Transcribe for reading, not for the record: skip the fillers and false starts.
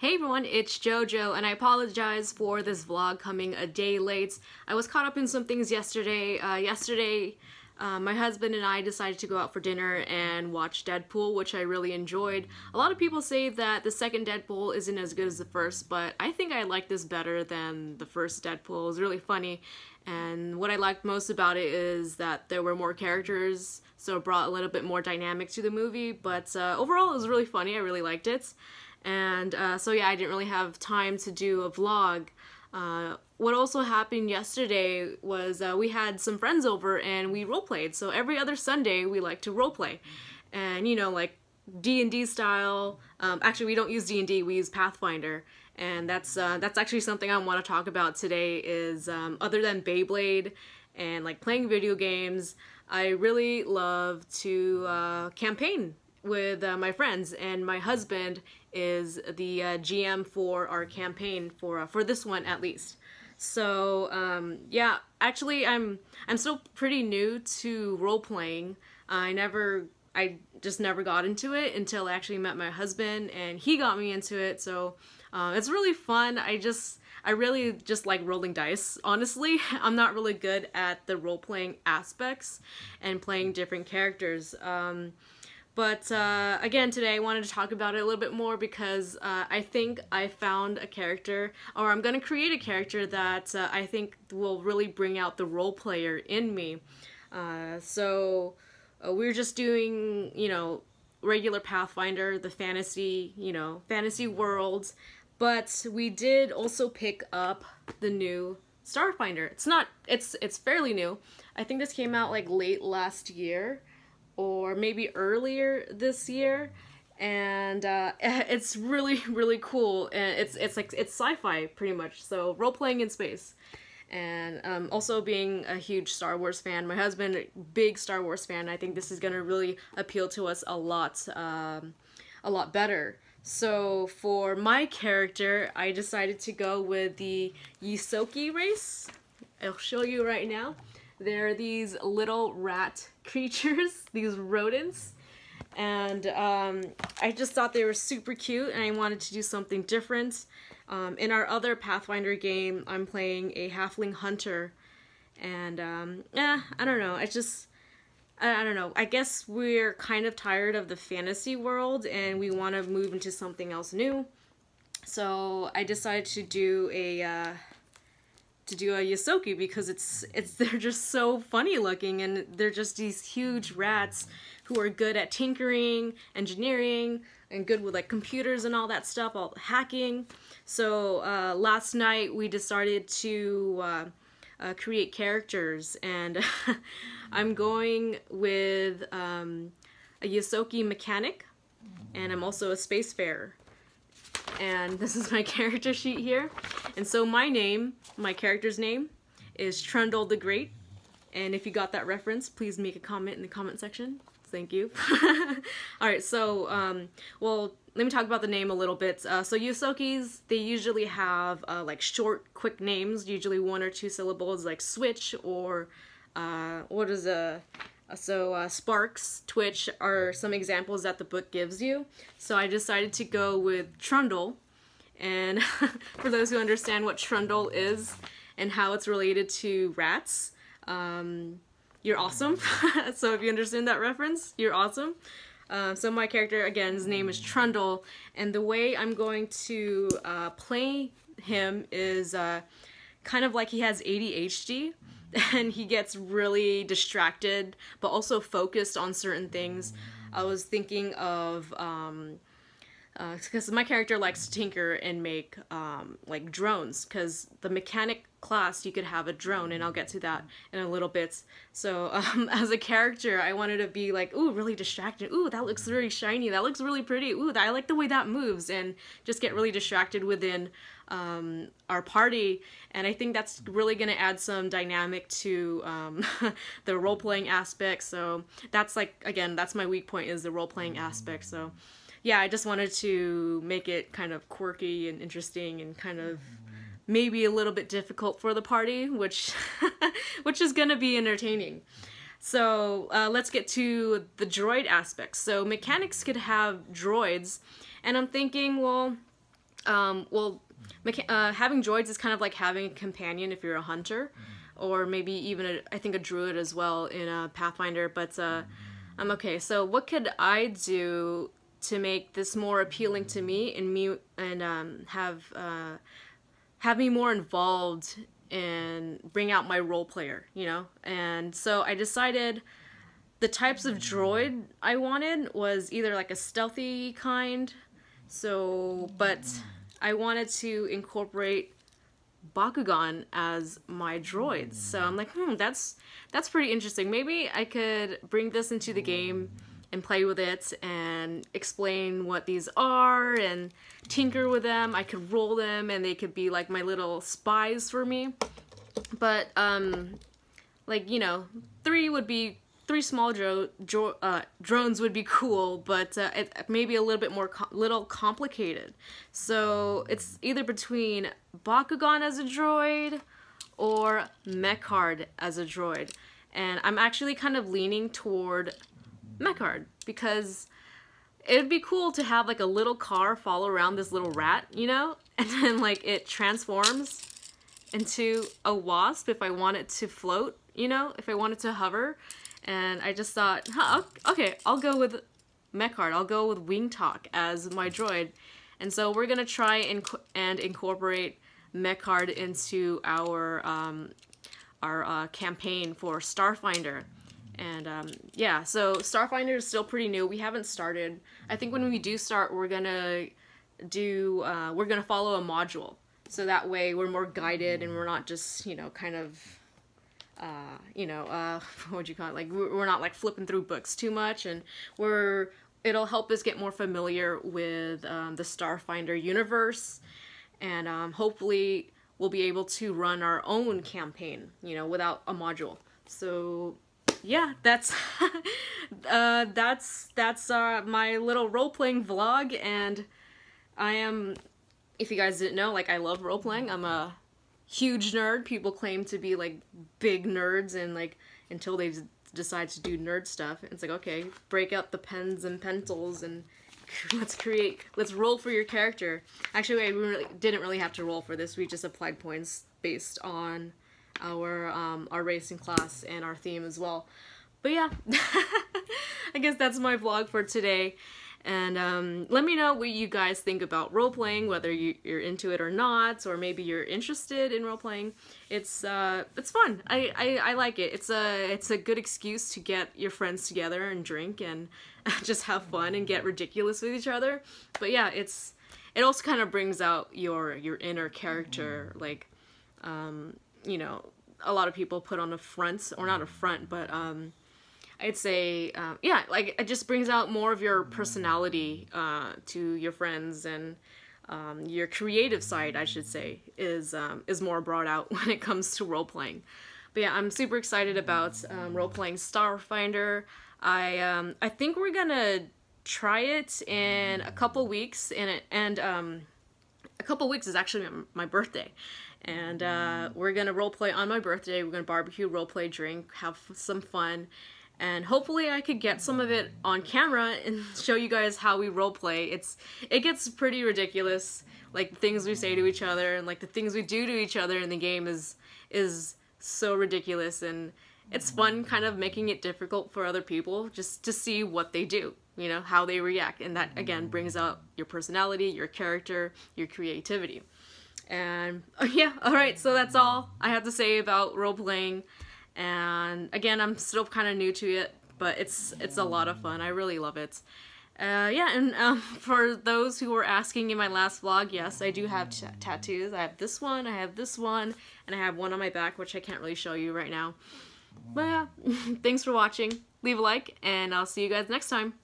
Hey everyone, it's JoJo, and I apologize for this vlog coming a day late. I was caught up in some things yesterday. My husband and I decided to go out for dinner and watch Deadpool, which I really enjoyed. A lot of people say that the second Deadpool isn't as good as the first, but I think I like this better than the first Deadpool. It was really funny, and what I liked most about it is that there were more characters, so it brought a little bit more dynamic to the movie, but overall it was really funny. I really liked it. And so yeah, I didn't really have time to do a vlog. What also happened yesterday was we had some friends over and we roleplayed. So every other Sunday we like to roleplay. And you know, like D&D style. Actually, we don't use D&D, we use Pathfinder. And that's actually something I want to talk about today is other than Beyblade and like playing video games, I really love to campaign with my friends, and my husband is the GM for our campaign for this one at least. So yeah, actually I'm still pretty new to role playing. I just never got into it until I actually met my husband, and he got me into it. So it's really fun. I really just like rolling dice, honestly. I'm not really good at the role-playing aspects and playing different characters. But again, today I wanted to talk about it a little bit more because I think I found a character, or I'm going to create a character that I think will really bring out the role player in me. So we're just doing, you know, regular Pathfinder, the fantasy, you know, fantasy worlds, but we did also pick up the new Starfinder. It's fairly new. I think this came out like late last year, or maybe earlier this year, and it's really cool, and it's sci-fi pretty much, so role-playing in space. And also being a huge Star Wars fan, my husband, big Star Wars fan, I think this is gonna really appeal to us a lot better. So for my character, I decided to go with the Ysoki race. I'll show you right now. They're these little rat creatures, these rodents, and I just thought they were super cute and I wanted to do something different. In our other Pathfinder game, I'm playing a halfling hunter, and I don't know, I don't know, I guess we're kind of tired of the fantasy world and we want to move into something else new. So I decided to do a Ysoki because they're just so funny looking, and they're just these huge rats who are good at tinkering, engineering, and good with like computers and all that stuff, all hacking. So last night we decided to create characters, and I'm going with a Ysoki mechanic, and I'm also a spacefarer. And this is my character sheet here. And so my character's name is Trundle the Great. And if you got that reference, please make a comment in the comment section. Thank you. Alright, so, well, let me talk about the name a little bit. So Ysokis, they usually have like short, quick names, usually 1 or 2 syllables, like Switch or Sparks, Twitch are some examples that the book gives you. So I decided to go with Trundle, and for those who understand what Trundle is and how it's related to rats, you're awesome. So if you understand that reference, you're awesome. So my character, again, his name is Trundle, and the way I'm going to play him is kind of like he has ADHD. And he gets really distracted, but also focused on certain things. I was thinking of, because my character likes to tinker and make, like drones, because the mechanic class, you could have a drone, and I'll get to that in a little bit. So, as a character, I wanted to be like, ooh, really distracted, ooh, that looks really shiny, that looks really pretty, ooh, I like the way that moves, and just get really distracted within our party. And I think that's really going to add some dynamic to the role-playing aspect. So that's like, again, that's my weak point, is the role-playing aspect. So yeah, I just wanted to make it kind of quirky and interesting and kind of maybe a little bit difficult for the party, which which is going to be entertaining. So let's get to the droid aspects. So mechanics could have droids, and I'm thinking, well, Well, having droids is kind of like having a companion if you're a hunter, or maybe even I think a druid as well in a Pathfinder. But okay. So what could I do to make this more appealing to me and have me more involved and bring out my role player, you know? And so I decided the types of droid I wanted was either like a stealthy kind, but I wanted to incorporate Bakugan as my droids. So I'm like, that's pretty interesting. Maybe I could bring this into the game and play with it and explain what these are and tinker with them. I could roll them and they could be like my little spies for me. But like, you know, three small drones would be cool, but it may be a little bit more complicated. So it's either between Bakugan as a droid or Mechard as a droid. And I'm actually kind of leaning toward Mechard because it would be cool to have like a little car follow around this little rat, you know? And then like it transforms into a wasp if I want it to float, you know? If I want it to hover. And I just thought, okay, I'll go with Mechard. I'll go with Wing Talk as my droid. And so we're gonna try and incorporate Mechard into our campaign for Starfinder. And yeah, so Starfinder is still pretty new. We haven't started. I think when we do start, we're gonna follow a module. So that way we're more guided and we're not just, you know, kind of, what would you call it? Like we're not like flipping through books too much, and it'll help us get more familiar with the Starfinder universe, and hopefully we'll be able to run our own campaign, you know, without a module. So yeah, that's my little role-playing vlog, and I am, if you guys didn't know, like I love role-playing. I'm a huge nerd. People claim to be like big nerds, and like until they decide to do nerd stuff, it's like, okay, break out the pens and pencils and let's roll for your character. Actually, we didn't really have to roll for this. We just applied points based on our racing class and our theme as well. But yeah, I guess that's my vlog for today. And let me know what you guys think about role-playing, whether you're into it or not, or maybe you're interested in role-playing. It's fun. I like it. It's a good excuse to get your friends together and drink and just have fun and get ridiculous with each other. But yeah, it also kind of brings out your inner character. Like, you know, a lot of people put on a front, or not a front, but I'd say, yeah, like it just brings out more of your personality to your friends, and your creative side, I should say, is more brought out when it comes to role-playing. But yeah, I'm super excited about role-playing Starfinder. I think we're gonna try it in a couple weeks, and a couple weeks is actually my birthday. And we're gonna roleplay on my birthday. We're gonna barbecue, roleplay, drink, have some fun. And hopefully I could get some of it on camera and show you guys how we roleplay. It gets pretty ridiculous, like the things we say to each other and like the things we do to each other in the game is so ridiculous, and it's fun kind of making it difficult for other people just to see what they do, you know, how they react, and that again brings out your personality, your character, your creativity. And yeah, alright, so that's all I have to say about role-playing. And again, I'm still kind of new to it, but it's a lot of fun. I really love it. Yeah, and for those who were asking in my last vlog, yes, I do have tattoos. I have this one, I have this one, and I have one on my back, which I can't really show you right now. But yeah, thanks for watching. Leave a like, and I'll see you guys next time.